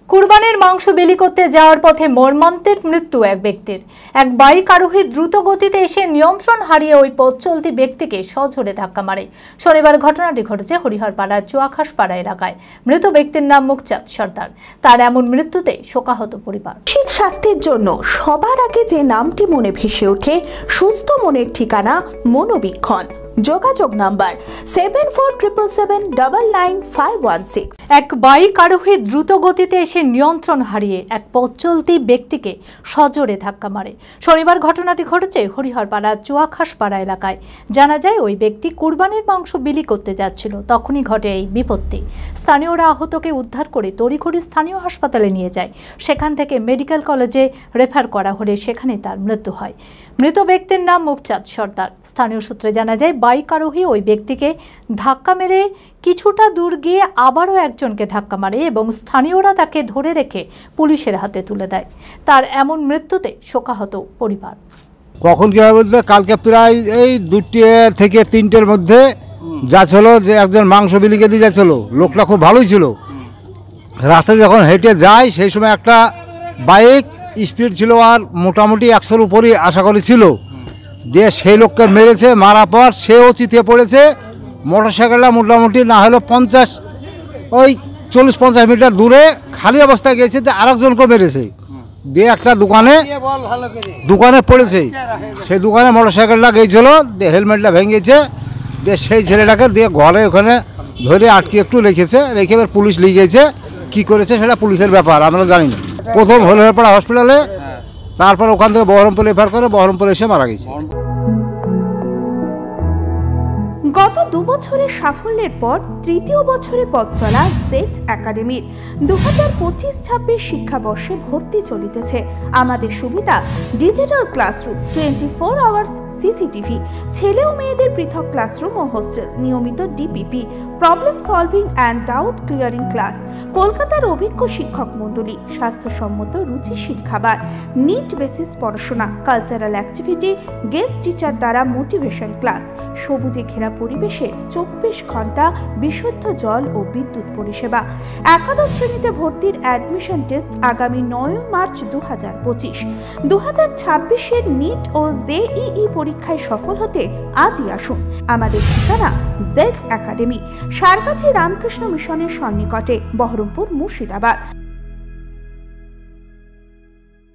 কুরবানির মাংস বিলি করতে যাওয়ার পথে মর্মান্তিক মৃত্যু এক ব্যক্তির। এক বাইক আরোহী দ্রুত গতিতে এসে নিয়ন্ত্রণ হারিয়ে ওই পথ চলতি ব্যক্তিকে সজোরে ধাক্কা মারে। শনিবার ঘটনাটি ঘটেছে হরিহরপাড়ার চুয়াখাসপাড়া এলাকায়। মৃত ব্যক্তির নাম মুকচাঁদ সর্দার। তার এমন মৃত্যুতে শোকাহত পরিবার। মানসিক স্বাস্থ্যের জন্য সবার আগে যে নামটি মনে ভেসে ওঠে, সুস্থ মনের ঠিকানা মনোবীক্ষণ। যোগাযোগ নাম্বার 7477799516। এক বাইক আরোহী দ্রুত গতিতে এসে নিয়ন্ত্রণ হারিয়ে এক পথ চলতি ব্যক্তিকে সজোরে ধাক্কা মারে। শনিবার ঘটনাটি ঘটেছে হরিহরপাড়ার চুয়াখাসপাড়া এলাকায়। জানা যায় ওই ব্যক্তি কুরবানির মাংস বিলি করতে যাচ্ছিল, তখনই ঘটে এই বিপত্তি। স্থানীয়রা আহতকে উদ্ধার করে তড়িঘড়ি স্থানীয় হাসপাতালে নিয়ে যায়। সেখান থেকে মেডিকেল কলেজে রেফার করা হলে সেখানে তার মৃত্যু হয়। মৃত ব্যক্তির নাম মুকচাঁদ সর্দার। স্থানীয় সূত্রে জানা যায় বাইক আরোহী ওই ব্যক্তিকে ধাক্কা মেরে কিছুটা দূর গিয়ে আবারও একজনকে ধাক্কা মারে এবং স্থানীয়রা তাকে ধরে রেখে পুলিশের হাতে তুলে দেয়। তার এমন মৃত্যুতে শোকাহত পরিবার। কখন কি হবে বলতে, কালকে প্রায় এই 2টা থেকে 3টের মধ্যে যাচ্ছিল যে একজন মাংস বিলিকে দিয়ে যাচ্ছিল। লোকটা খুব ভালোই ছিল। রাস্তায় যখন হেঁটে যায় সেই সময় একটা বাইক স্পিড ছিল আর মোটামুটি 100-র উপরই আশা করি ছিল, দিয়ে সেই লোককে মেরেছে। মারা পর সেও চিতিয়ে পড়েছে। মোটরসাইকেলটা মোটামুটি না হলেও 40-50 মিটার দূরে খালি অবস্থায় গেছে, আরেকজনকে মেরেছে। দিয়ে একটা দোকানে পড়েছে। সেই দোকানে মোটরসাইকেলটা গিয়েছিল, দিয়ে হেলমেটটা ভেঙেছে। দিয়ে সেই ছেলেটাকে দিয়ে ঘরে ওখানে ধরে আটকে একটু রেখেছে। রেখে এবার পুলিশ নিয়ে গেছে। কী করেছে সেটা পুলিশের ব্যাপার, আমরা জানি না। প্রথম হরিহরপাড়া হসপিটালে, তারপর ওখান থেকে বহরমপুর রেফার করে বহরমপুর এসে মারা গেছে। গত 2 বছরের সাফল্যের পর তৃতীয় বছরে পথ চলা জেড একাডেমির 2025-26 শিক্ষাবর্ষে ভর্তি চলিতেছে। আমাদের সুবিধা ডিজিটাল ক্লাসরুম, 24 আওয়ার্স সিসিটিভি, ছেলে ও মেয়েদের পৃথক ক্লাসরুম ও হোস্টেল, নিয়মিত DPP, problem solving and doubt clearing class, কলকাতার অভিজ্ঞ শিক্ষক মণ্ডলী, স্বাস্থ্যসম্মত রুচিশীল খাবার, নিট বেসিস পড়াশোনা, কালচারাল অ্যাক্টিভিটি, গেস্ট টিচার দ্বারা মোটিভেশন ক্লাস, সবুজে ঘেরা পরিবেশে 24 ঘন্টা বিশুদ্ধ জল ও বিদ্যুৎ পরিষেবা। একাদশ শ্রেণীতে ভর্তির অ্যাডমিশন টেস্ট আগামী 9 মার্চ 2025। 2026-এর নিট ও জেইই পরীক্ষায় সফল হতে আজই আসুন। আমাদের ঠিকানা জেড একাডেমি, সারগাছি রামকৃষ্ণ মিশনের সন্নিকটে, বহরমপুর, মুর্শিদাবাদ।